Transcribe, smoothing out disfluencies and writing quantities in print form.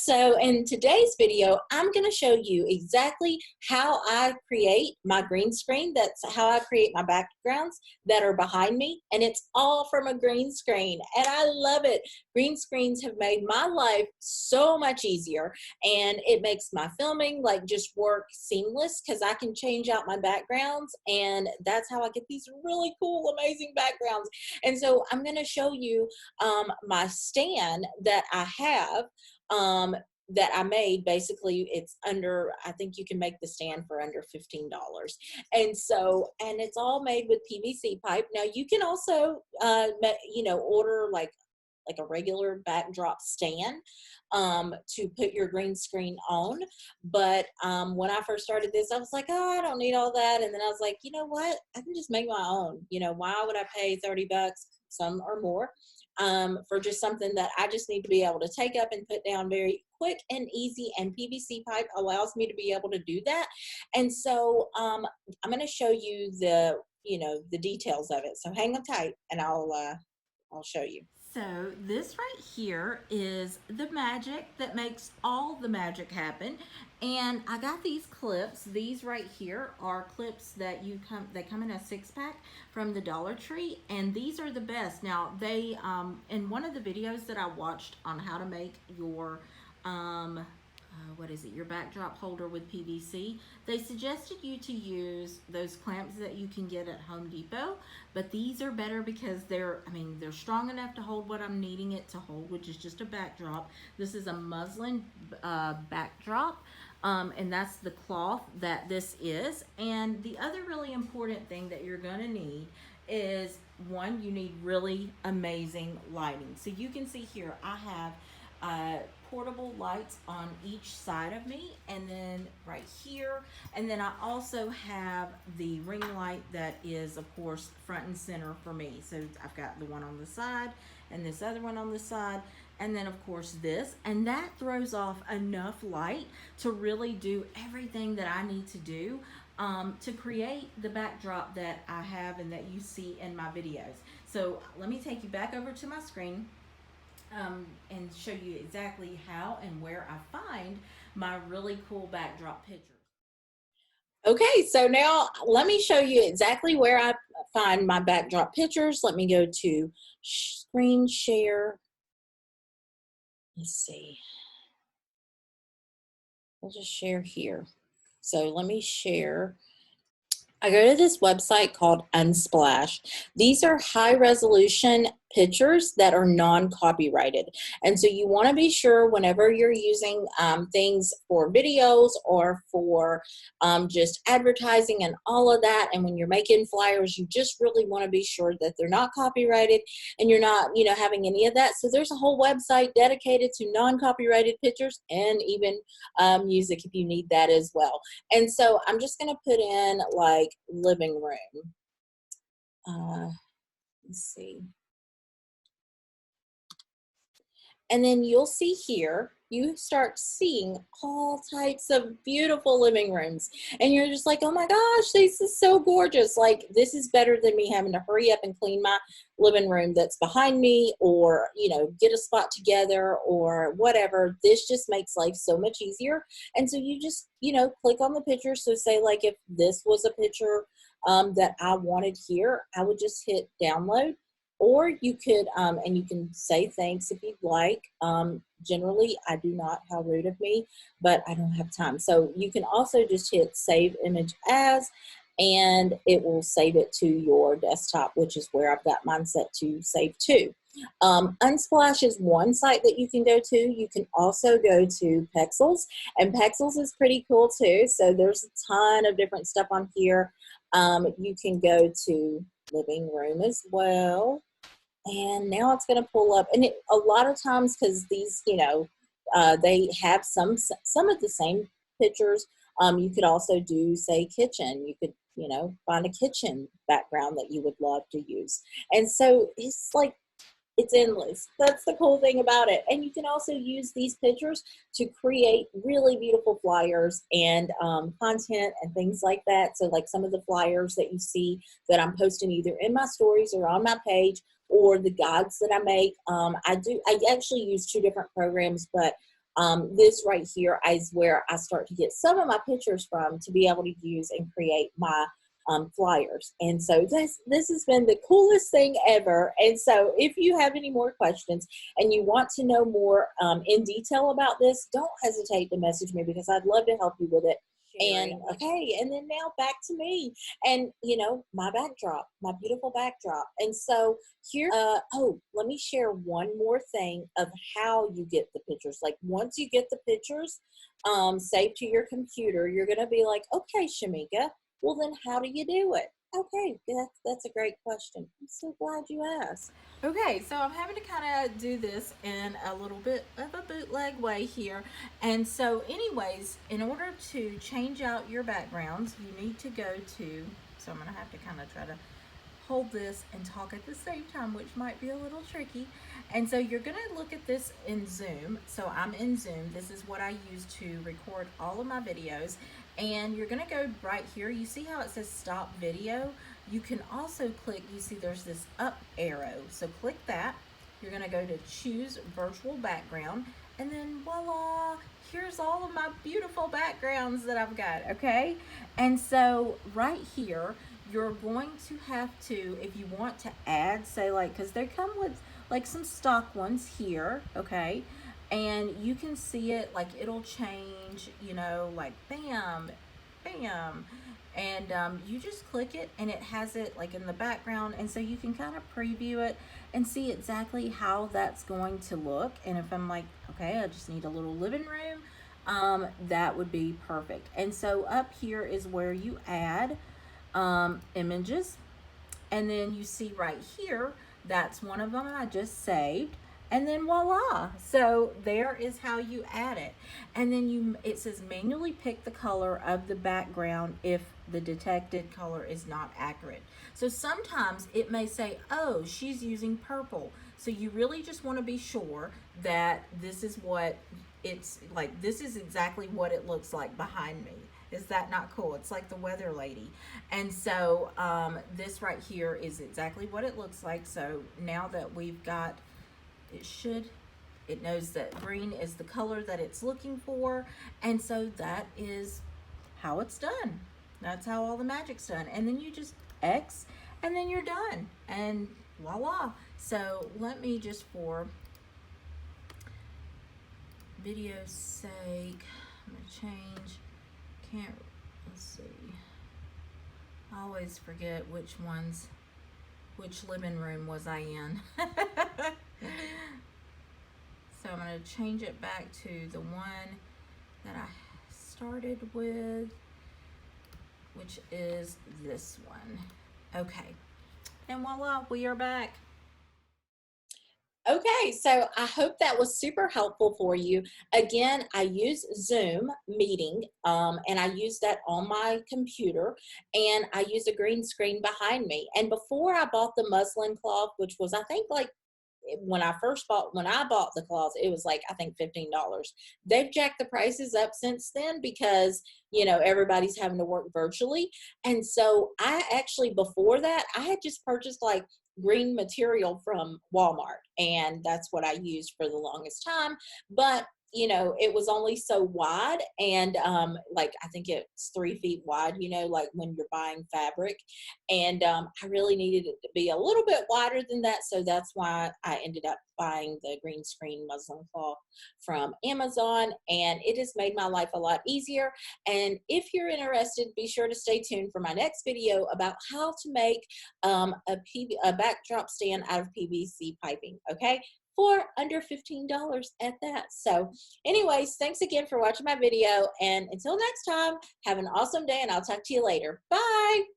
So in today's video, I'm going to show you exactly how I create my green screen. That's how I create my backgrounds that are behind me. And it's all from a green screen. And I love it. Green screens have made my life so much easier. And it makes my filming just work seamless because I can change out my backgrounds. And that's how I get these really cool, amazing backgrounds. And so I'm going to show you my stand that I have that I made. Basically, it's under, I think you can make the stand for under $15. And so, and it's all made with PVC pipe. Now you can also, order like a regular backdrop stand to put your green screen on. But when I first started this, I was like, oh, I don't need all that. And then I was like, you know what? I can just make my own. Why would I pay $30, some or more, for just something that I just need to be able to take up and put down very quick and easy, and PVC pipe allows me to be able to do that. And so I'm going to show you the details of it. So hang on tight and I'll show you. So this right here is the magic that makes all the magic happen. And I got these clips. These right here are clips that they come in a 6-pack from the Dollar Tree, and these are the best. Now they in one of the videos that I watched on how to make your your backdrop holder with PVC, they suggested you to use those clamps that you can get at Home Depot, but these are better because they're strong enough to hold what I'm needing it to hold, which is just a backdrop. This is a muslin backdrop, and that's the cloth that this is. And the other really important thing that you're going to need is, one, you need really amazing lighting. So you can see here I have portable lights on each side of me, and then right here, and then I also have the ring light that is of course front and center for me. So I've got the one on the side and this other one on the side, and then of course this, and that throws off enough light to really do everything that I need to do to create the backdrop that I have and that you see in my videos. So let me take you back over to my screen and show you exactly how and where I find my really cool backdrop pictures. Okay, so now let me show you exactly where I find my backdrop pictures. Let me go to screen share. Let's see. We'll just share here. So let me share. I go to this website called Unsplash. These are high resolution pictures that are non-copyrighted. And so you want to be sure whenever you're using things for videos or for just advertising and all of that, and when you're making flyers, you just really want to be sure that they're not copyrighted and you're not, having any of that. So there's a whole website dedicated to non-copyrighted pictures and even music if you need that as well. And so I'm just going to put in like living room. Let's see. And then you'll see here, you start seeing all types of beautiful living rooms. And you're just like, oh my gosh, this is so gorgeous. Like, this is better than me having to hurry up and clean my living room that's behind me, or, get a spot together or whatever. This just makes life so much easier. And so you just, click on the picture. So say like if this was a picture that I wanted here, I would just hit download. Or you could, and you can say thanks if you'd like. Generally, I do not, how rude of me, but I don't have time. So you can also just hit save image as, and it will save it to your desktop, which is where I've got mine set to save to. Unsplash is one site that you can go to. You can also go to Pexels, and Pexels is pretty cool too. So there's a ton of different stuff on here. You can go to living room as well, and now it's going to pull up, and a lot of times, because these they have some of the same pictures, you could also do, say, kitchen. You could find a kitchen background that you would love to use, and so it's like it's endless. That's the cool thing about it. And you can also use these pictures to create really beautiful flyers and content and things like that. So like some of the flyers that you see that I'm posting either in my stories or on my page, or the guides that I make. I actually use two different programs, but This right here is where I start to get some of my pictures from to be able to use and create my flyers. And so this has been the coolest thing ever. And so if you have any more questions and you want to know more in detail about this, don't hesitate to message me because I'd love to help you with it. And okay, and then now back to me and my backdrop, my beautiful backdrop. And so here, let me share one more thing of how you get the pictures. Like once you get the pictures saved to your computer, you're gonna be like, okay, Shamika, well then how do you do it? Okay, that's a great question. I'm so glad you asked. Okay, so I'm having to kind of do this in a little bit of a bootleg way here. And so, anyways, in order to change out your backgrounds, you need to go to, so I'm going to have to kind of try to hold this and talk at the same time, which might be a little tricky. And so you're going to look at this in Zoom. So I'm in Zoom. This is what I use to record all of my videos. And you're going to go right here. You see how it says stop video? You can also click, you see there's this up arrow. So click that. You're going to go to choose virtual background. And then voila, here's all of my beautiful backgrounds that I've got, okay? And so right here, you're going to have to, if you want to add, say like, because they come with like some stock ones here, okay? And you can see it, like it'll change, like bam, bam. And you just click it and it has it like in the background. And so you can kind of preview it and see exactly how that's going to look. And if I'm like, okay, I just need a little living room, that would be perfect. And so up here is where you add images. And then you see right here, that's one of them I just saved. And then voila. So there is how you add it. And then it says manually pick the color of the background if the detected color is not accurate. So sometimes it may say, oh, she's using purple. So you really just want to be sure that this is what it's like. This is exactly what it looks like behind me. Is that not cool? It's like the weather lady. And so this right here is exactly what it looks like. So now that we've got, it knows that green is the color that it's looking for. And so that is how it's done. That's how all the magic's done. And then you just X and then you're done. And voila. So let me just, for video's sake, I'm going to change. Let's see. I always forget which living room was I in. So I'm going to change it back to the one that I started with, which is this one. Okay. And voila, we are back. Okay, so I hope that was super helpful for you. Again, I use Zoom meeting, and I use that on my computer, and I use a green screen behind me. And before I bought the muslin cloth, which was, I think, like, when I bought the cloth, it was like, I think $15. They've jacked the prices up since then because, everybody's having to work virtually. And so I actually, before that, I had just purchased like green material from Walmart, and that's what I used for the longest time. But it was only so wide, and like I think it's 3 feet wide, like when you're buying fabric, and I really needed it to be a little bit wider than that, so that's why I ended up buying the green screen muslin cloth from Amazon, and it has made my life a lot easier. And if you're interested, be sure to stay tuned for my next video about how to make a backdrop stand out of PVC piping, okay? For under $15 at that. So anyways, thanks again for watching my video. And until next time, have an awesome day, and I'll talk to you later. Bye.